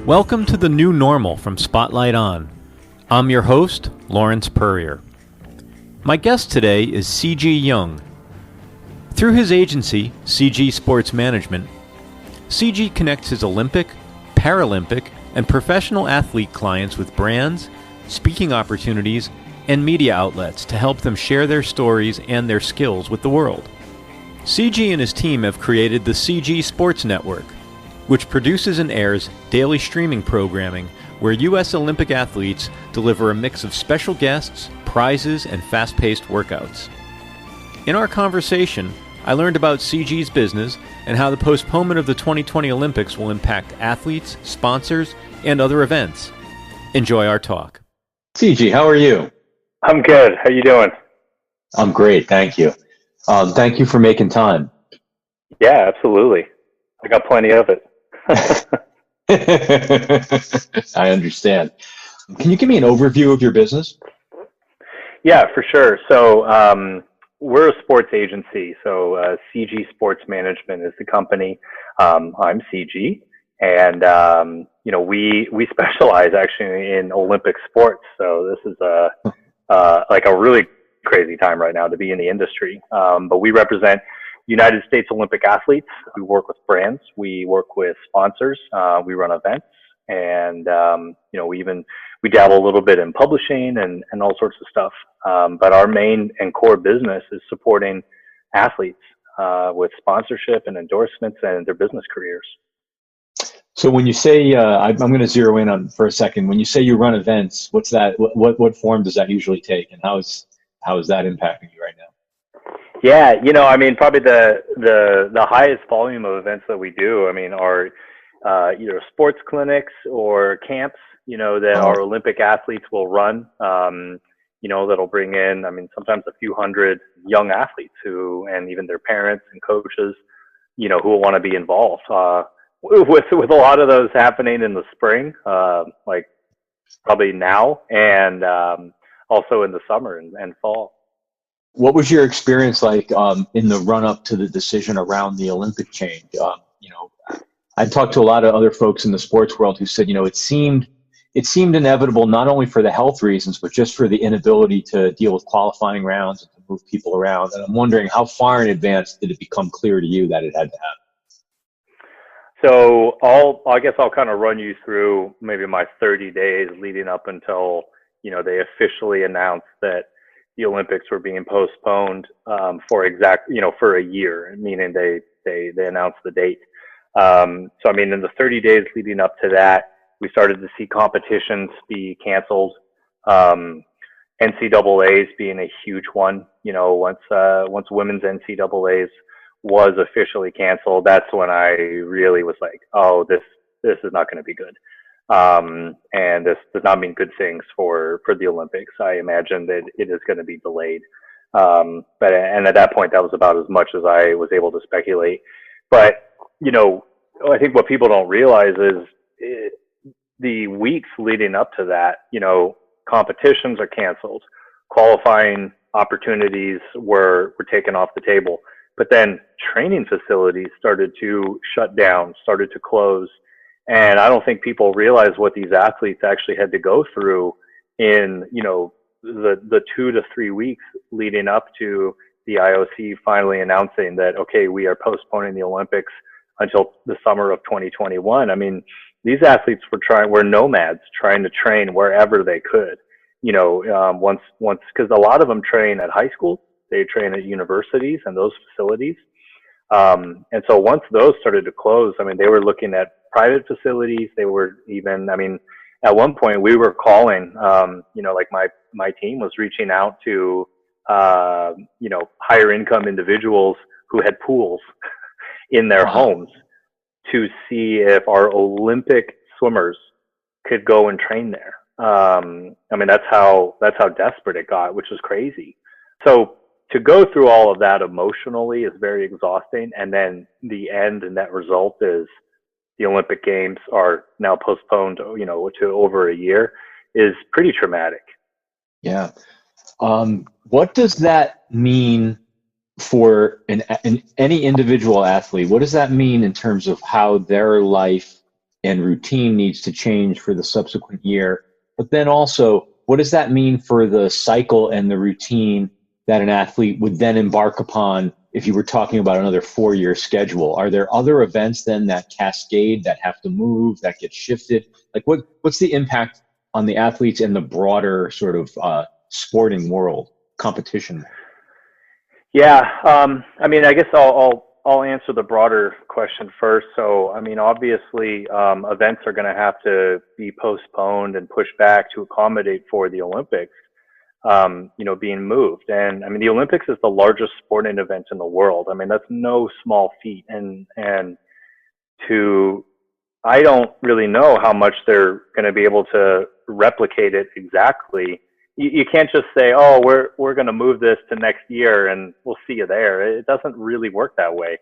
Welcome to the new normal from Spotlight On. I'm your host, Lawrence Peryer. My guest today is Cejih Yung. Through his agency, Cejih Sports Management, Cejih connects his Olympic, Paralympic, and professional athlete clients with brands, speaking opportunities, and media outlets to help them share their stories and their skills with the world. Cejih and his team have created the Cejih Sports Network, which produces and airs daily streaming programming where U.S. Olympic athletes deliver a mix of special guests, prizes, and fast-paced workouts. In our conversation, I learned about Cejih's business and how the postponement of the 2020 Olympics will impact athletes, sponsors, and other events. Enjoy our talk. Cejih, how are you? I'm good. How you doing? I'm great, thank you. Thank you for making time. Yeah, absolutely. I got plenty of it. I understand. Can you give me an overview of your business? Yeah, for sure. So we're a sports agency. So Cejih Sports Management is the company. I'm Cejih, and we specialize actually in Olympic sports. So this is like a really crazy time right now to be in the industry. But we represent United States Olympic athletes. We work with brands. We work with sponsors. We run events, and we dabble a little bit in publishing and all sorts of stuff. But our main and core business is supporting athletes with sponsorship and endorsements and their business careers. So when you say, I'm going to zero in on for a second. When you say you run events, what's that? What form does that usually take, and how is that impacting you right now? Yeah, probably the highest volume of events that we do, are either sports clinics or camps, that our Olympic athletes will run, that'll bring in, sometimes a few hundred young athletes and even their parents and coaches, who will want to be involved, with a lot of those happening in the spring, like probably now, and also in the summer and fall. What was your experience like in the run-up to the decision around the Olympic change? I talked to a lot of other folks in the sports world who said, it seemed inevitable not only for the health reasons, but just for the inability to deal with qualifying rounds and to move people around. And I'm wondering, how far in advance did it become clear to you that it had to happen? So I guess I'll kind of run you through maybe my 30 days leading up until, they officially announced that the Olympics were being postponed for a year, meaning they announced the date. In the 30 days leading up to that, we started to see competitions be canceled. NCAA's being a huge one. Once women's NCAA's was officially canceled, that's when I really was like, oh, this is not going to be good. And this does not mean good things for the Olympics. I imagine that it is going to be delayed. But at that point, that was about as much as I was able to speculate. But, I think what people don't realize is the weeks leading up to that, competitions are canceled, qualifying opportunities were taken off the table, but then training facilities started to shut down, started to close. And I don't think people realize what these athletes actually had to go through in, the 2 to 3 weeks leading up to the IOC finally announcing that, okay, we are postponing the Olympics until the summer of 2021. These athletes were nomads trying to train wherever they could, once, because a lot of them train at high school, they train at universities and those facilities. And so once those started to close, they were looking at private facilities. They were even, at one point we were calling, like my team was reaching out to, higher income individuals who had pools in their homes to see if our Olympic swimmers could go and train there. That's how desperate it got, which is crazy. So to go through all of that emotionally is very exhausting. And then the end and net result is the Olympic Games are now postponed, to over a year, is pretty traumatic. Yeah. What does that mean for any individual athlete? What does that mean in terms of how their life and routine needs to change for the subsequent year. But then also, what does that mean for the cycle and the routine that an athlete would then embark upon if you were talking about another 4-year schedule? Are there other events then that cascade, that have to move, that get shifted? Like what's the impact on the athletes and the broader sort of sporting world, competition? Yeah, I mean, I guess I'll answer the broader question first. So, I mean, obviously, events are going to have to be postponed and pushed back to accommodate for the Olympics, being moved. And I mean, the Olympics is the largest sporting event in the world. I mean, that's no small feat. And I don't really know how much they're going to be able to replicate it exactly. You can't just say, oh, we're going to move this to next year and we'll see you there. It doesn't really work that way.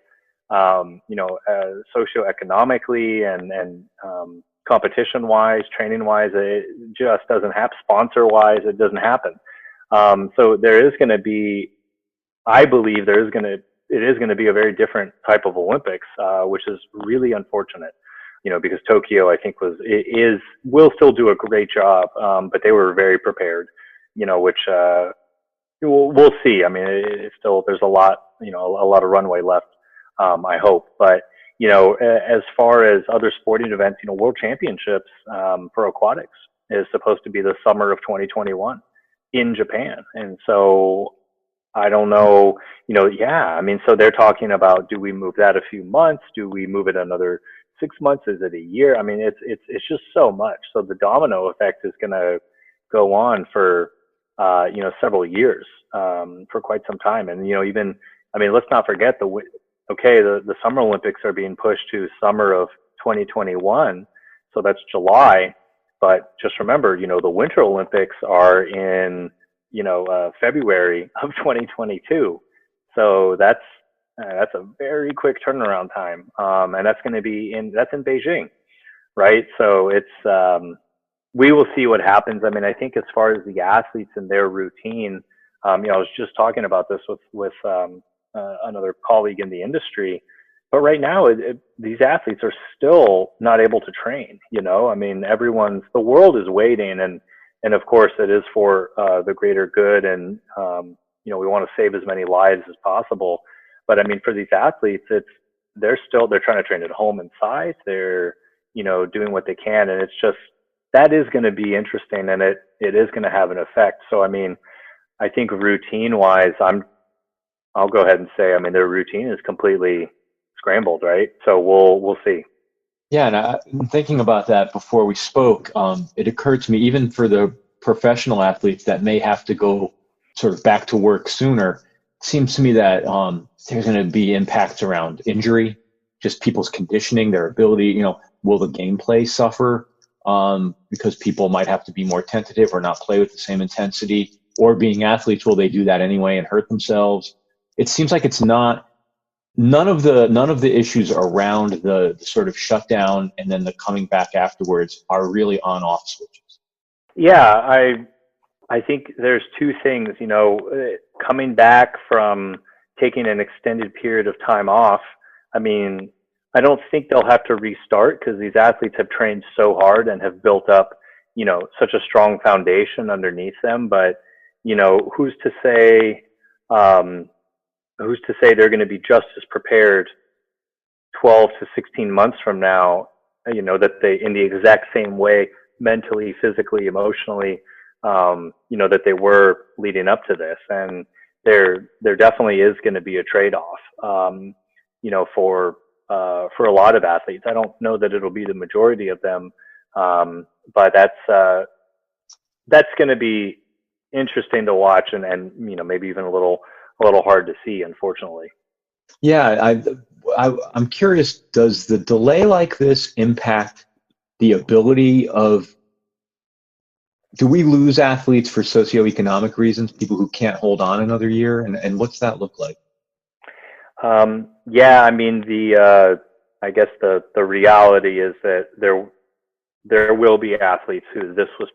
Socioeconomically and competition wise, training wise, it just doesn't happen. Sponsor wise, it doesn't happen. So there is going to be, I believe it is going to be a very different type of Olympics, which is really unfortunate. Because Tokyo, I think will still do a great job, but they were very prepared, which we'll see. I mean, it's still, there's a lot of runway left, I hope. But, as far as other sporting events, World Championships for aquatics is supposed to be the summer of 2021 in Japan. And so I don't know, I mean, so they're talking about, do we move that a few months? Do we move it another 6 months? Is it a year? I mean, it's just so much. So the domino effect is going to go on for, several years, for quite some time. And, even, I mean, let's not forget the Summer Olympics are being pushed to summer of 2021. So that's July. But just remember, the Winter Olympics are in, February of 2022. So that's a very quick turnaround time. And that's going to be in Beijing, right? So it's, we will see what happens. I mean, I think as far as the athletes and their routine, I was just talking about this with another colleague in the industry, but right now these athletes are still not able to train, I mean, the world is waiting, and of course it is for the greater good. And, we want to save as many lives as possible. But I mean, for these athletes, they're trying to train at home inside. They're, doing what they can. And it's just, that is going to be interesting, and it is going to have an effect. So, I mean, I think routine wise, I'll go ahead and say, I mean, their routine is completely scrambled, right? So we'll see. Yeah. And I'm thinking about that before we spoke. It occurred to me, even for the professional athletes that may have to go sort of back to work sooner, it seems to me that there's going to be impacts around injury, just people's conditioning, their ability, will the gameplay suffer because people might have to be more tentative or not play with the same intensity, or being athletes, will they do that anyway and hurt themselves? It seems like it's not, none of the issues around the sort of shutdown and then the coming back afterwards are really on off switches. Yeah, I think there's two things, coming back from taking an extended period of time off. I mean, I don't think they'll have to restart because these athletes have trained so hard and have built up, such a strong foundation underneath them. But, who's to say they're going to be just as prepared 12 to 16 months from now, that they, in the exact same way, mentally, physically, emotionally, that they were leading up to this. And there definitely is going to be a trade-off, for a lot of athletes. I don't know that it'll be the majority of them, but that's going to be interesting to watch, and maybe even a little hard to see, unfortunately. Yeah, I'm curious, does the delay like this impact the ability of, do we lose athletes for socioeconomic reasons, people who can't hold on another year? And what's that look like? Yeah, I mean, I guess the reality is that there will be athletes who this was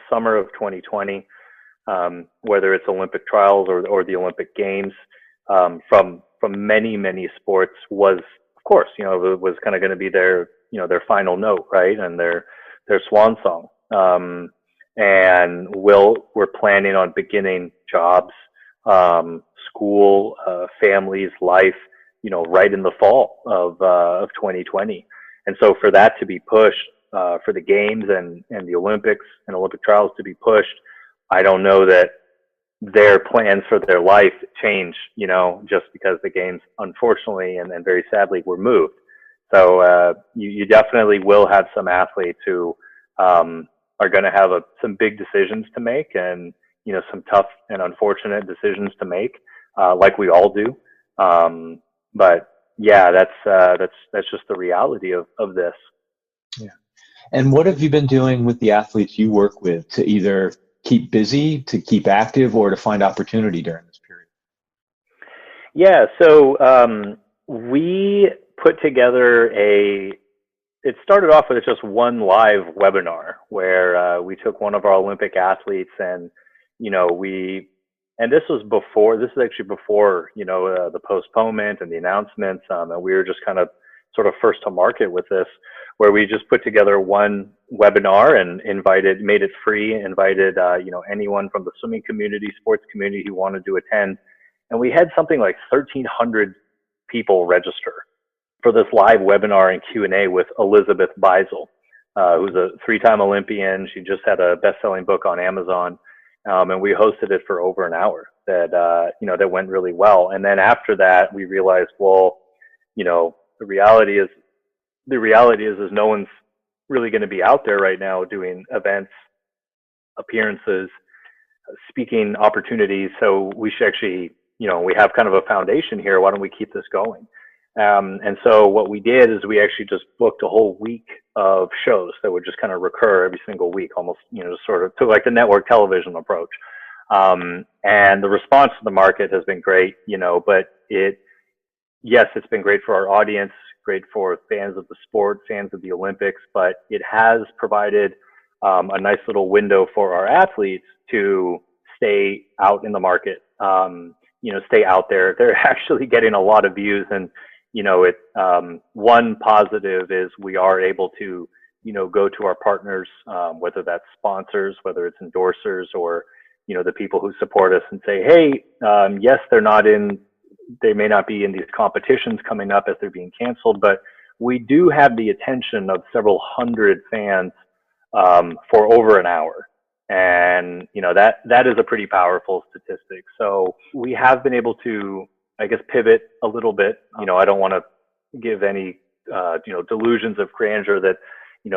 summer of 2020, whether it's Olympic trials or the Olympic Games, from many sports was, of course, it was kind of going to be their their final note, right, and their swan song. And we're planning on beginning jobs, school, families, life, right in the fall of 2020. And so for that to be pushed, for the games and the Olympics and Olympic trials to be pushed, I don't know that their plans for their life change, just because the games, unfortunately, and very sadly, were moved. So you definitely will have some athletes who are going to have some big decisions to make, and some tough and unfortunate decisions to make, like we all do. But yeah, that's just the reality of this. Yeah. And what have you been doing with the athletes you work with to either keep busy, to keep active, or to find opportunity during this period? Yeah, so we put together it started off with just one live webinar where we took one of our Olympic athletes, and this is actually before the postponement and the announcements, and we were just kind of sort of first to market with this, where we just put together one webinar and made it free, invited anyone from the swimming community, sports community who wanted to attend, and we had something like 1,300 people register for this live webinar and Q&A with Elizabeth Beisel, who's a 3-time Olympian. She just had a best-selling book on Amazon, and we hosted it for over an hour. That went really well. And then after that, we realized, well, the reality is no one's really going to be out there right now doing events, appearances, speaking opportunities. So we should actually, we have kind of a foundation here. Why don't we keep this going? And so what we did is we actually just booked a whole week of shows that would just kind of recur every single week, almost, sort of to like the network television approach. And the response to the market has been great, but it's been great for our audience, great for fans of the sport, fans of the Olympics, but it has provided a nice little window for our athletes to stay out in the market, stay out there. They're actually getting a lot of views, and one positive is we are able to, go to our partners, whether that's sponsors, whether it's endorsers, or, the people who support us, and say, hey, yes, they may not be in these competitions coming up as they're being canceled, but we do have the attention of several hundred fans for over an hour. And, that is a pretty powerful statistic. So we have been able to, I guess, pivot a little bit. I don't want to give any, delusions of grandeur that,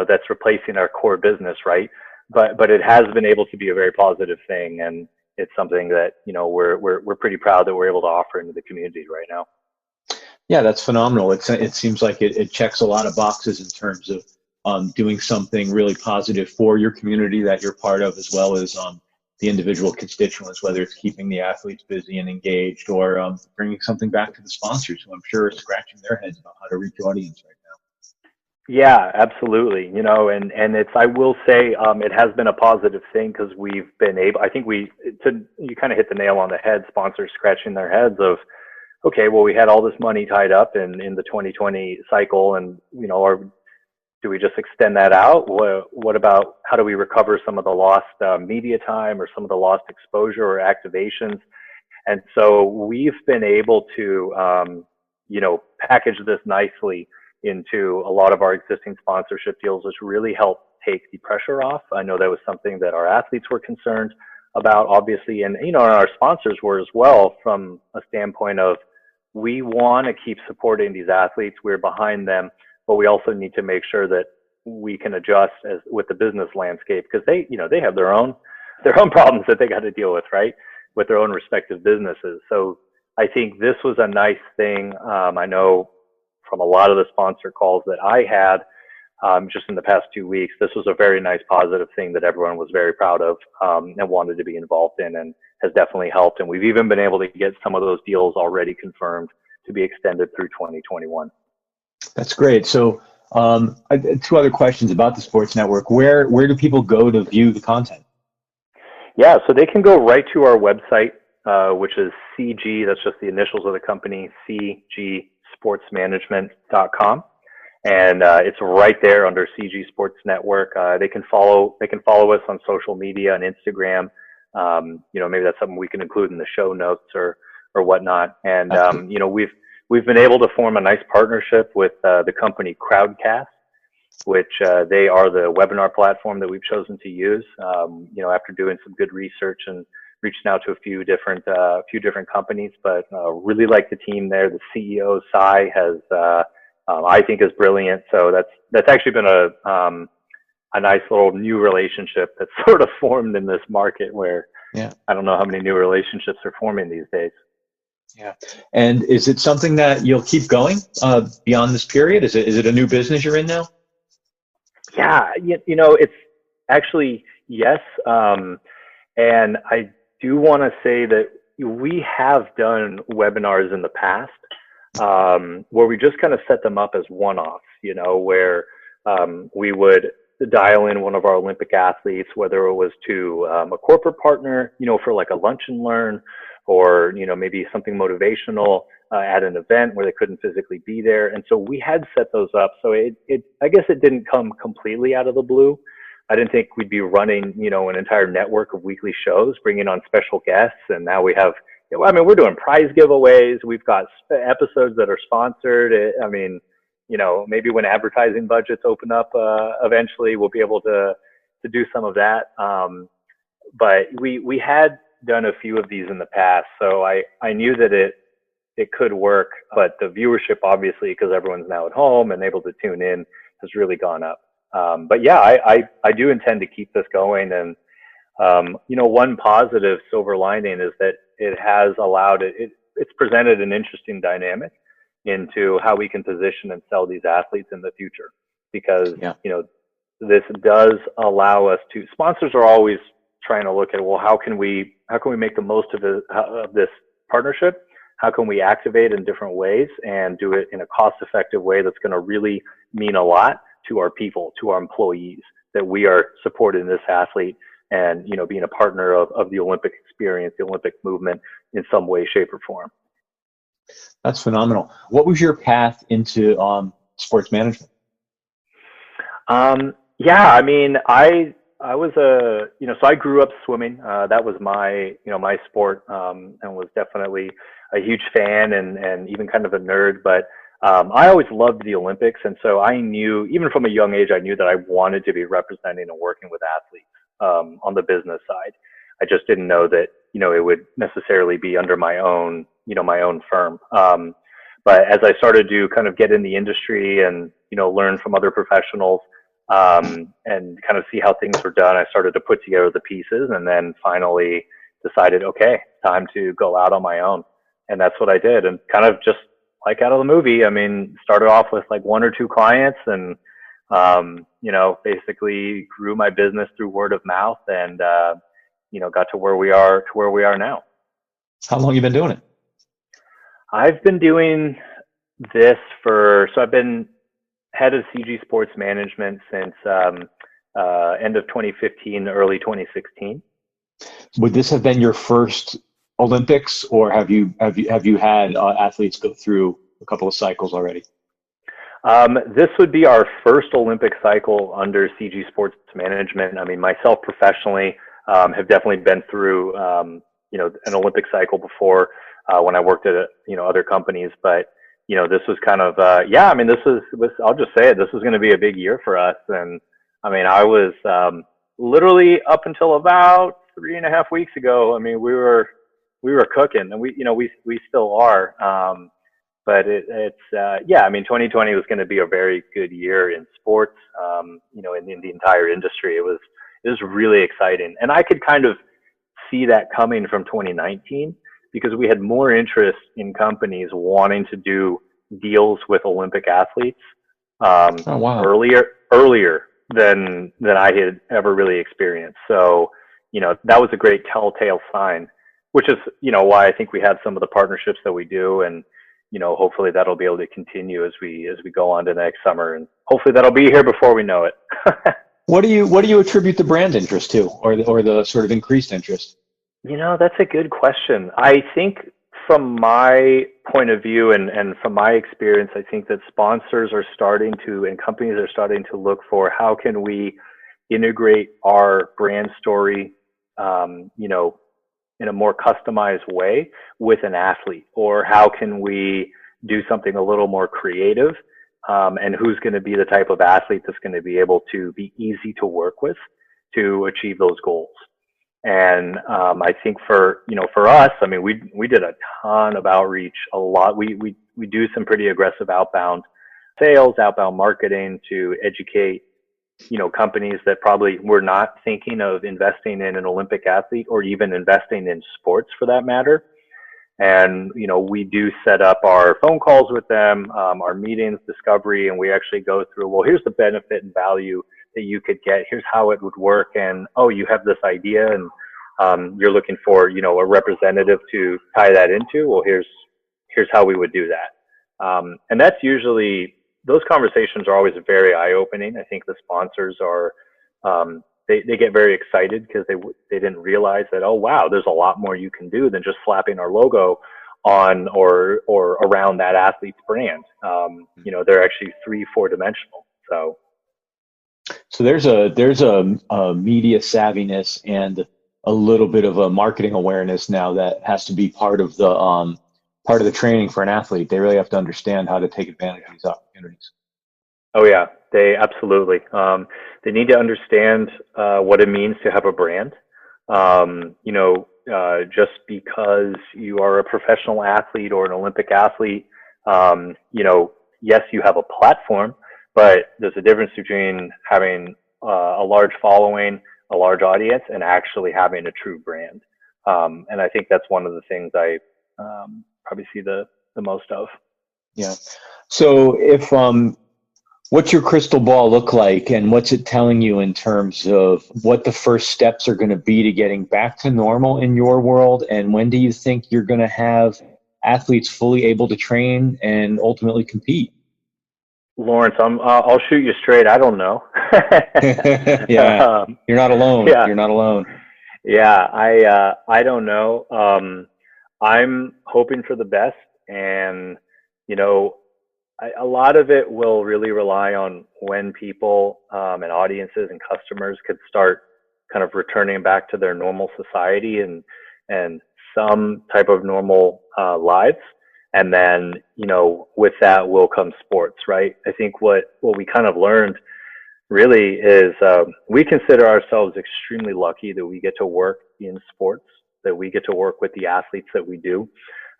that's replacing our core business, right? But it has been able to be a very positive thing, and it's something that we're pretty proud that we're able to offer into the community right now. Yeah, that's phenomenal. It seems like it checks a lot of boxes in terms of doing something really positive for your community that you're part of, as well as the individual constituents, whether it's keeping the athletes busy and engaged, or bringing something back to the sponsors, who I'm sure are scratching their heads about how to reach audience right now. Yeah, absolutely. And I will say, it has been a positive thing, because we've been able, I think you kind of hit the nail on the head, sponsors scratching their heads of, okay, well, we had all this money tied up in the 2020 cycle, and, do we just extend that out? What about, how do we recover some of the lost media time, or some of the lost exposure or activations? And so we've been able to, package this nicely into a lot of our existing sponsorship deals, which really help take the pressure off. I know that was something that our athletes were concerned about, obviously, and, and our sponsors were as well, from a standpoint of, we want to keep supporting these athletes. We're behind them, but we also need to make sure that we can adjust with the business landscape, because they have their own problems that they got to deal with, right, with their own respective businesses. So I think this was a nice thing. I know from a lot of the sponsor calls that I had just in the past 2 weeks, this was a very nice positive thing that everyone was very proud of, and wanted to be involved in, and has definitely helped. And we've even been able to get some of those deals already confirmed to be extended through 2021. That's great. So 2 other questions about the Sports Network. Where do people go to view the content? Yeah, so they can go right to our website, which is CG, that's just the initials of the company, cgsportsmanagement.com. and it's right there under CG Sports Network. They can follow us on social media and Instagram. Maybe that's something we can include in the show notes or whatnot. And we've been able to form a nice partnership with the company Crowdcast, which they are the webinar platform that we've chosen to use. After doing some good research and reaching out to a few different companies, but really like the team there. The CEO Sai I think is brilliant. So that's actually been a nice little new relationship that's sort of formed in this market where I don't know how many new relationships are forming these days. Yeah. And is it something that you'll keep going beyond this period? Is it a new business you're in now? Yeah, it's actually, yes. And I do want to say that we have done webinars in the past where we just kind of set them up as one-offs, where we would dial in one of our Olympic athletes, whether it was to a corporate partner, for like a lunch and learn, or, maybe something motivational at an event where they couldn't physically be there. And so we had set those up. So I guess it didn't come completely out of the blue. I didn't think we'd be running, an entire network of weekly shows, bringing on special guests. And now we have, we're doing prize giveaways. We've got episodes that are sponsored. Maybe when advertising budgets open up eventually, we'll be able to do some of that. But we had done a few of these in the past. So I knew that it could work, but the viewership, obviously, because everyone's now at home and able to tune in, has really gone up. But yeah, I do intend to keep this going. And, one positive silver lining is that it has allowed it's presented an interesting dynamic into how we can position and sell these athletes in the future, because, this does allow us to, sponsors are always trying to look at, well, how can we make the most of this partnership? How can we activate in different ways and do it in a cost-effective way that's going to really mean a lot to our people, to our employees, that we are supporting this athlete and, being a partner of the Olympic experience, the Olympic movement in some way, shape, or form. That's phenomenal. What was your path into sports management? I was so I grew up swimming. That was my, my sport, and was definitely a huge fan and even kind of a nerd. But I always loved the Olympics. And so I knew, even from a young age, I knew that I wanted to be representing and working with athletes on the business side. I just didn't know that, it would necessarily be under my own, my own firm. But as I started to kind of get in the industry and, learn from other professionals, and kind of see how things were done, I started to put together the pieces, and then finally decided, okay, time to go out on my own. And that's what I did. And kind of just like out of the movie, started off with like one or two clients, and, basically grew my business through word of mouth, and, got to where we are now. How long have you been doing it? I've been doing this so I've been head of CG Sports Management since end of 2015, early 2016. Would this have been your first Olympics, or have you had athletes go through a couple of cycles already? This would be our first Olympic cycle under CG Sports Management. Myself professionally have definitely been through an Olympic cycle before when I worked at other companies, but this was kind of I'll just say it, this was going to be a big year for us. And I was literally up until about 3.5 weeks ago, we were cooking, and we still are. But it's 2020 was going to be a very good year in sports, in the entire industry. It was really exciting. And I could kind of see that coming from 2019, because we had more interest in companies wanting to do deals with Olympic athletes earlier than I had ever really experienced. So, that was a great telltale sign, which is, why I think we had some of the partnerships that we do. And, hopefully that'll be able to continue as we go on to next summer, and hopefully that'll be here before we know it. What do you attribute the brand interest to, or the sort of increased interest? That's a good question. I think from my point of view and from my experience, I think that sponsors are starting to, and companies are starting to look for how can we integrate our brand story, in a more customized way with an athlete, or how can we do something a little more creative, and who's going to be the type of athlete that's going to be able to be easy to work with to achieve those goals. And I think for us, I mean, we did a ton of outreach, a lot. We do some pretty aggressive outbound sales, outbound marketing to educate, companies that probably were not thinking of investing in an Olympic athlete or even investing in sports for that matter. And, we do set up our phone calls with them, our meetings, discovery, and we actually go through, well, here's the benefit and value that you could get. Here's how it would work. And, oh, you have this idea and you're looking for, a representative to tie that into. Well, here's how we would do that. And that's usually, those conversations are always very eye-opening. I think the sponsors are, they get very excited because they didn't realize that, oh, wow, there's a lot more you can do than just slapping our logo on or around that athlete's brand. They're actually 3-4 dimensional. So there's a media savviness and a little bit of a marketing awareness now that has to be part of the training for an athlete. They really have to understand how to take advantage of these opportunities. Oh yeah, they absolutely. They need to understand what it means to have a brand. Just because you are a professional athlete or an Olympic athlete, yes, you have a platform, but there's a difference between having a large following, a large audience, and actually having a true brand. And I think that's one of the things I probably see the most of. Yeah. So if what's your crystal ball look like, and what's it telling you in terms of what the first steps are going to be to getting back to normal in your world? And when do you think you're going to have athletes fully able to train and ultimately compete? Lawrence, I'll shoot you straight. I don't know. Yeah, you're not alone. Yeah. You're not alone. Yeah, I don't know. I'm hoping for the best, and a lot of it will really rely on when people and audiences and customers could start kind of returning back to their normal society and some type of normal lives. And then, with that will come sports, right? I think what we kind of learned really is we consider ourselves extremely lucky that we get to work in sports, that we get to work with the athletes that we do.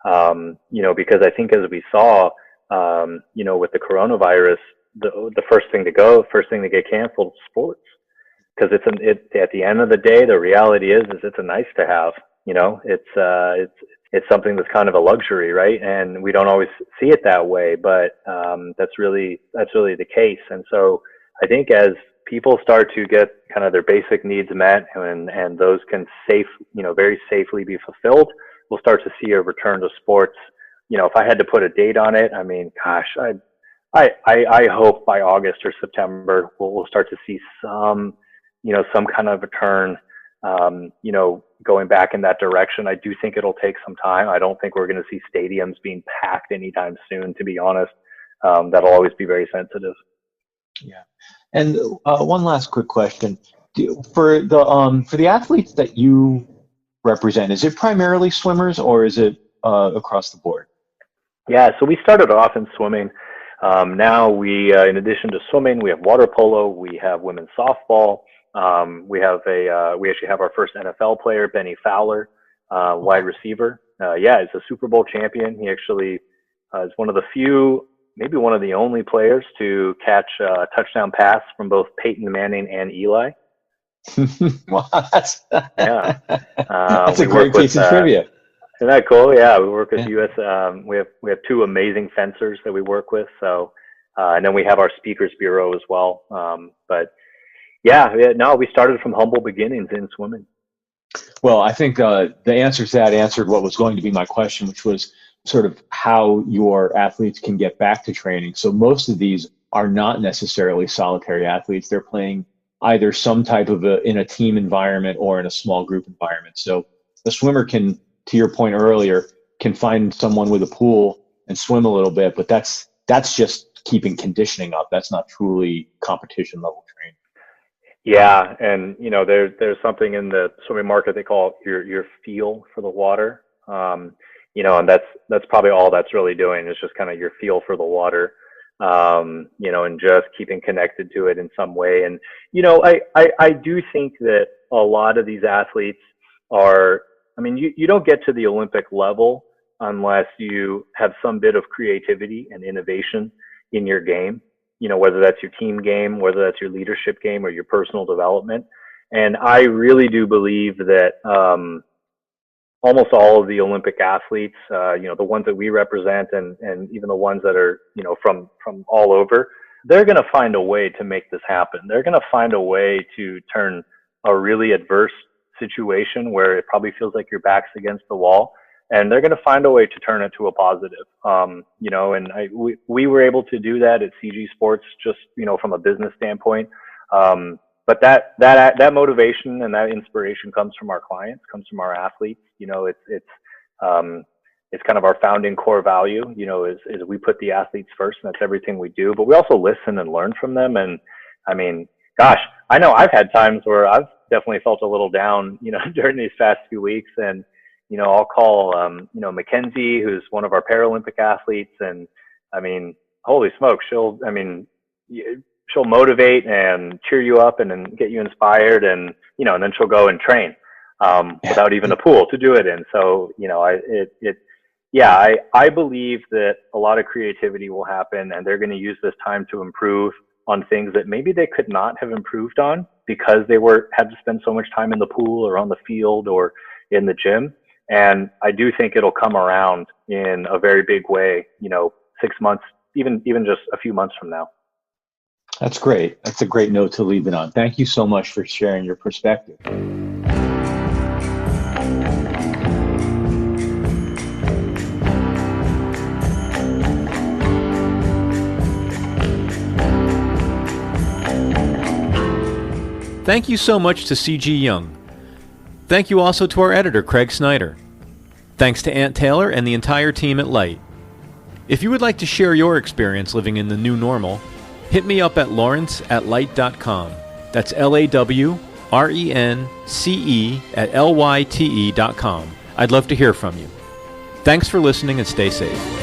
Because I think as we saw, with the coronavirus, the first thing to get canceled is sports, because at the end of the day, the reality is it's a nice to have. It's something that's kind of a luxury, right? And we don't always see it that way, but that's really the case. And so I think as people start to get kind of their basic needs met and those can very safely be fulfilled, we'll start to see a return to sports. If I had to put a date on it, I mean, gosh, I hope by August or September we'll start to see some kind of return, going back in that direction. I do think it'll take some time. I don't think we're going to see stadiums being packed anytime soon, to be honest. That'll always be very sensitive. Yeah. And one last quick question. For the athletes that you represent, is it primarily swimmers or is it across the board? Yeah, so we started off in swimming. Now we, in addition to swimming, we have water polo, we have women's softball. We actually have our first NFL player, Benny Fowler, wide receiver. He's a Super Bowl champion. He actually is one of the few, maybe one of the only players to catch a touchdown pass from both Peyton Manning and Eli. What? Yeah. That's a great piece of trivia. Isn't that cool? Yeah, we work with US. We have two amazing fencers that we work with. So, and then we have our speakers bureau as well. But we started from humble beginnings in swimming. Well, I think the answer to that answered what was going to be my question, which was sort of how your athletes can get back to training. So most of these are not necessarily solitary athletes. They're playing either some type of in a team environment or in a small group environment. So the swimmer can, to your point earlier, can find someone with a pool and swim a little bit, but that's just keeping conditioning up. That's not truly competition level training. Yeah, and there's something in the swimming market they call your feel for the water. And that's probably all that's really doing is just kind of your feel for the water. And just keeping connected to it in some way. And, I do think that a lot of these athletes you don't get to the Olympic level unless you have some bit of creativity and innovation in your game, whether that's your team game, whether that's your leadership game or your personal development. And I really do believe that, almost all of the Olympic athletes, the ones that we represent and even the ones that are, from all over, they're going to find a way to make this happen. They're going to find a way to turn a really adverse situation where it probably feels like your back's against the wall, and they're going to find a way to turn it to a positive. We were able to do that at CG Sports, just, from a business standpoint. But that motivation and that inspiration comes from our clients, comes from our athletes. It's kind of our founding core value, is we put the athletes first, and that's everything we do. But we also listen and learn from them. And I mean, gosh, I know I've had times where I've definitely felt a little down, during these past few weeks. And, I'll call, Mackenzie, who's one of our Paralympic athletes. And I mean, holy smokes, she'll motivate and cheer you up and then get you inspired. And, and then she'll go and train, without even a pool to do it in. So, I believe that a lot of creativity will happen, and they're going to use this time to improve on things that maybe they could not have improved on because they had to spend so much time in the pool or on the field or in the gym. And I do think it'll come around in a very big way, 6 months, even just a few months from now. That's great. That's a great note to leave it on. Thank you so much for sharing your perspective. Thank you so much to Cejih Yung. Thank you also to our editor, Craig Snyder. Thanks to Ant Taylor and the entire team at Light. If you would like to share your experience living in the new normal, hit me up at lawrence@lyte.com. That's LAWRENCE@LYTE.com. I'd love to hear from you. Thanks for listening and stay safe.